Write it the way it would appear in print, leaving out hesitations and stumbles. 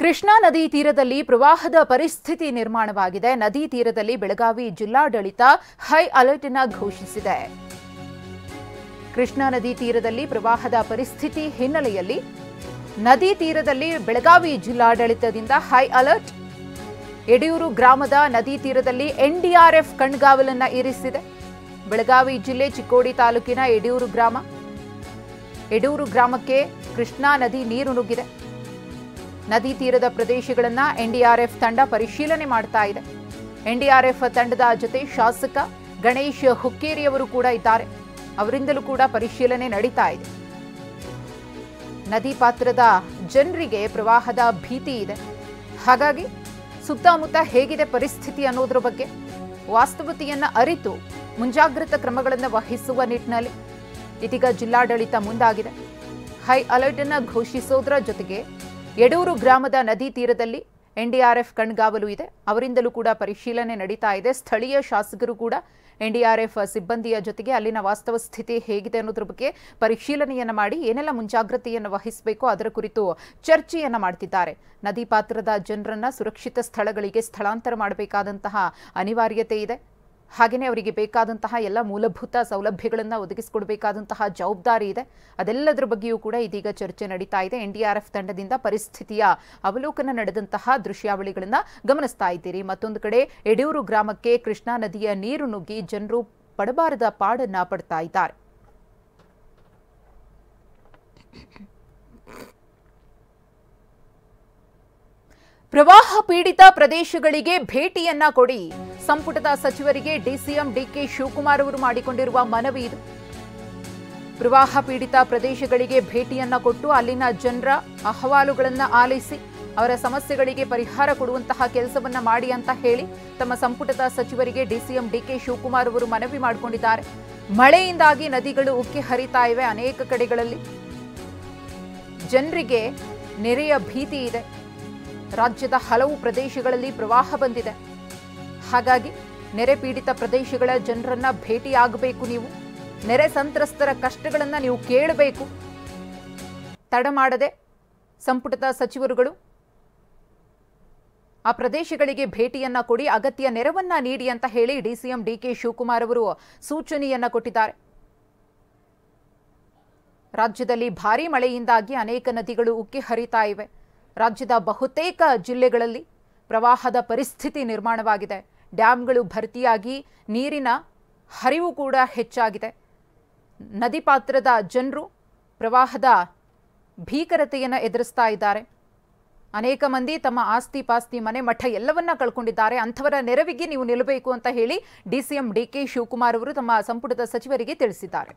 ಕೃಷ್ಣಾ ನದಿ ತೀರದಲ್ಲಿ ಪ್ರವಾಹದ ಪರಿಸ್ಥಿತಿ ನಿರ್ಮಾಣವಾಗಿದೆ. ನದಿ ತೀರದಲ್ಲಿ ಬೆಳಗಾವಿ ಜಿಲ್ಲಾಡಳಿತ ಹೈ ಅಲರ್ಟ್ ಅನ್ನು ಘೋಷಿಸಿದೆ. ಕೃಷ್ಣಾ ನದಿ ತೀರದಲ್ಲಿ ಪ್ರವಾಹದ ಪರಿಸ್ಥಿತಿ ಹಿನ್ನೆಲೆಯಲ್ಲಿ ನದಿ ತೀರದಲ್ಲಿ ಬೆಳಗಾವಿ ಜಿಲ್ಲಾಡಳಿತದಿಂದ ಹೈ ಅಲರ್ಟ್. ಯಡಿಯೂರು ಗ್ರಾಮದ ನದಿ ತೀರದಲ್ಲಿ ಎನ್ಡಿಆರ್ಎಫ್ ಕಣ್ಗಾವಲನ್ನು ಇರಿಸಿದೆ. ಬೆಳಗಾವಿ ಜಿಲ್ಲೆ ಚಿಕ್ಕೋಡಿ ತಾಲೂಕಿನ ಯಡಿಯೂರು ಗ್ರಾಮಕ್ಕೆ ಕೃಷ್ಣಾ ನದಿ ನೀರು ನುಗ್ಗಿದೆ. ನದಿ ತೀರದ ಪ್ರದೇಶಗಳನ್ನು ಎನ್ಡಿಆರ್ಎಫ್ ತಂಡ ಪರಿಶೀಲನೆ ಮಾಡ್ತಾ ಇದೆ. ಎನ್ಡಿಆರ್ಎಫ್ ತಂಡದ ಜೊತೆ ಶಾಸಕ ಗಣೇಶ್ ಹುಕ್ಕೇರಿಯವರು ಕೂಡ ಇದ್ದಾರೆ. ಅವರಿಂದಲೂ ಕೂಡ ಪರಿಶೀಲನೆ ನಡೀತಾ ಇದೆ. ನದಿ ಪಾತ್ರದ ಜನರಿಗೆ ಪ್ರವಾಹದ ಭೀತಿ ಇದೆ. ಹಾಗಾಗಿ ಸುತ್ತಮುತ್ತ ಹೇಗಿದೆ ಪರಿಸ್ಥಿತಿ ಅನ್ನೋದ್ರ ಬಗ್ಗೆ ವಾಸ್ತವತೆಯನ್ನು ಅರಿತು ಮುಂಜಾಗ್ರತಾ ಕ್ರಮಗಳನ್ನು ವಹಿಸುವ ನಿಟ್ಟಿನಲ್ಲಿ ಇದೀಗ ಜಿಲ್ಲಾಡಳಿತ ಮುಂದಾಗಿದೆ. ಹೈ ಅಲರ್ಟ್ ಅನ್ನು ಘೋಷಿಸೋದ್ರ ಜೊತೆಗೆ ಯಡೂರು ಗ್ರಾಮದ ನದಿ ತೀರದಲ್ಲಿ ಎನ್ಡಿಆರ್ಎಫ್ ಕಣ್ಗಾವಲು ಇದೆ. ಅವರಿಂದಲೂ ಕೂಡ ಪರಿಶೀಲನೆ ನಡೀತಾ ಇದೆ. ಸ್ಥಳೀಯ ಶಾಸಕರು ಕೂಡ ಎನ್ಡಿಆರ್ಎಫ್ ಸಿಬ್ಬಂದಿಯ ಜೊತೆಗೆ ಅಲ್ಲಿನ ವಾಸ್ತವ ಸ್ಥಿತಿ ಹೇಗಿದೆ ಅನ್ನೋದ್ರ ಬಗ್ಗೆ ಪರಿಶೀಲನೆಯನ್ನು ಮಾಡಿ ಏನೆಲ್ಲ ಮುಂಜಾಗ್ರತೆಯನ್ನು ವಹಿಸಬೇಕು ಅದರ ಕುರಿತು ಚರ್ಚೆಯನ್ನು ಮಾಡ್ತಿದ್ದಾರೆ. ನದಿ ಪಾತ್ರದ ಜನರನ್ನ ಸುರಕ್ಷಿತ ಸ್ಥಳಗಳಿಗೆ ಸ್ಥಳಾಂತರ ಮಾಡಬೇಕಾದಂತಹ ಅನಿವಾರ್ಯತೆ ಇದೆ. ಹಾಗೆಯೇ ಅವರಿಗೆ ಬೇಕಾದಂತಹ ಎಲ್ಲ ಮೂಲಭೂತ ಸೌಲಭ್ಯಗಳನ್ನು ಒದಗಿಸಿಕೊಡಬೇಕಾದಂತಹ ಜವಾಬ್ದಾರಿ ಇದೆ. ಅದೆಲ್ಲದರ ಬಗ್ಗೆಯೂ ಕೂಡ ಇದೀಗ ಚರ್ಚೆ ನಡೀತಾ ಇದೆ. ಎನ್ಡಿಆರ್ಎಫ್ ತಂಡದಿಂದ ಪರಿಸ್ಥಿತಿಯ ಅವಲೋಕನ ನಡೆದಂತಹ ದೃಶ್ಯಾವಳಿಗಳನ್ನು ಗಮನಿಸ್ತಾ ಇದ್ದೀರಿ. ಮತ್ತೊಂದು ಕಡೆ ಯಡಿಯೂರು ಗ್ರಾಮಕ್ಕೆ ಕೃಷ್ಣಾ ನದಿಯ ನೀರು ನುಗ್ಗಿ ಜನರು ಪಡಬಾರದ ಪಾಡನ್ನ ಪಡ್ತಾ ಇದ್ದಾರೆ. ಪ್ರವಾಹ ಪೀಡಿತ ಪ್ರದೇಶಗಳಿಗೆ ಭೇಟಿಯನ್ನ ಕೊಡಿ. ಸಂಪುಟದ ಸಚಿವರಿಗೆ ಡಿಸಿಎಂ ಡಿಕೆ ಶಿವಕುಮಾರ್ ಅವರು ಮಾಡಿಕೊಂಡಿರುವ ಮನವಿ ಇದು. ಪ್ರವಾಹ ಪೀಡಿತ ಪ್ರದೇಶಗಳಿಗೆ ಭೇಟಿಯನ್ನ ಕೊಟ್ಟು ಅಲ್ಲಿನ ಜನರ ಅಹವಾಲುಗಳನ್ನು ಆಲಿಸಿ ಅವರ ಸಮಸ್ಯೆಗಳಿಗೆ ಪರಿಹಾರ ಕೊಡುವಂತಹ ಕೆಲಸವನ್ನ ಮಾಡಿ ಅಂತ ಹೇಳಿ ತಮ್ಮ ಸಂಪುಟದ ಸಚಿವರಿಗೆ ಡಿಸಿಎಂ ಡಿಕೆ ಶಿವಕುಮಾರ್ ಅವರು ಮನವಿ ಮಾಡಿಕೊಂಡಿದ್ದಾರೆ. ಮಳೆಯಿಂದಾಗಿ ನದಿಗಳು ಉಕ್ಕಿ ಹರಿತಾ ಇವೆ. ಅನೇಕ ಕಡೆಗಳಲ್ಲಿ ಜನರಿಗೆ ನೆರೆಯ ಭೀತಿ ಇದೆ. ರಾಜ್ಯದ ಹಲವು ಪ್ರದೇಶಗಳಲ್ಲಿ ಪ್ರವಾಹ ಬಂದಿದೆ. ಹಾಗಾಗಿ ನೆರೆ ಪೀಡಿತ ಪ್ರದೇಶಗಳ ಜನರನ್ನ ಭೇಟಿಯಾಗಬೇಕು. ನೀವು ನೆರೆ ಸಂತ್ರಸ್ತರ ಕಷ್ಟಗಳನ್ನು ನೀವು ಕೇಳಬೇಕು. ತಡ ಮಾಡದೆ ಸಂಪುಟದ ಸಚಿವರುಗಳು ಆ ಪ್ರದೇಶಗಳಿಗೆ ಭೇಟಿಯನ್ನ ಕೊಡಿ, ಅಗತ್ಯ ನೆರವನ್ನ ನೀಡಿ ಅಂತ ಹೇಳಿ ಡಿಸಿಎಂ ಡಿಕೆ ಶಿವಕುಮಾರ್ ಅವರು ಸೂಚನೆಯನ್ನ ಕೊಟ್ಟಿದ್ದಾರೆ. ರಾಜ್ಯದಲ್ಲಿ ಭಾರೀ ಮಳೆಯಿಂದಾಗಿ ಅನೇಕ ನದಿಗಳು ಉಕ್ಕಿ ಹರಿತಾ ಇವೆ. ರಾಜ್ಯದ ಬಹುತೇಕ ಜಿಲ್ಲೆಗಳಲ್ಲಿ ಪ್ರವಾಹದ ಪರಿಸ್ಥಿತಿ ನಿರ್ಮಾಣವಾಗಿದೆ. ಡ್ಯಾಂಗಳು ಭರ್ತಿಯಾಗಿ ನೀರಿನ ಹರಿವು ಕೂಡ ಹೆಚ್ಚಾಗಿದೆ. ನದಿ ಪಾತ್ರದ ಜನರು ಪ್ರವಾಹದ ಭೀಕರತೆಯನ್ನು ಎದುರಿಸ್ತಾ ಇದ್ದಾರೆ. ಅನೇಕ ಮಂದಿ ತಮ್ಮ ಆಸ್ತಿ ಪಾಸ್ತಿ ಮನೆ ಮಠ ಎಲ್ಲವನ್ನ ಕಳ್ಕೊಂಡಿದ್ದಾರೆ. ಅಂಥವರ ನೆರವಿಗೆ ನೀವು ನಿಲ್ಲಬೇಕು ಅಂತ ಹೇಳಿ ಡಿಸಿಎಂ ಡಿಕೆ ಶಿವಕುಮಾರ್ ಅವರು ತಮ್ಮ ಸಂಪುಟದ ಸಚಿವರಿಗೆ ತಿಳಿಸಿದ್ದಾರೆ.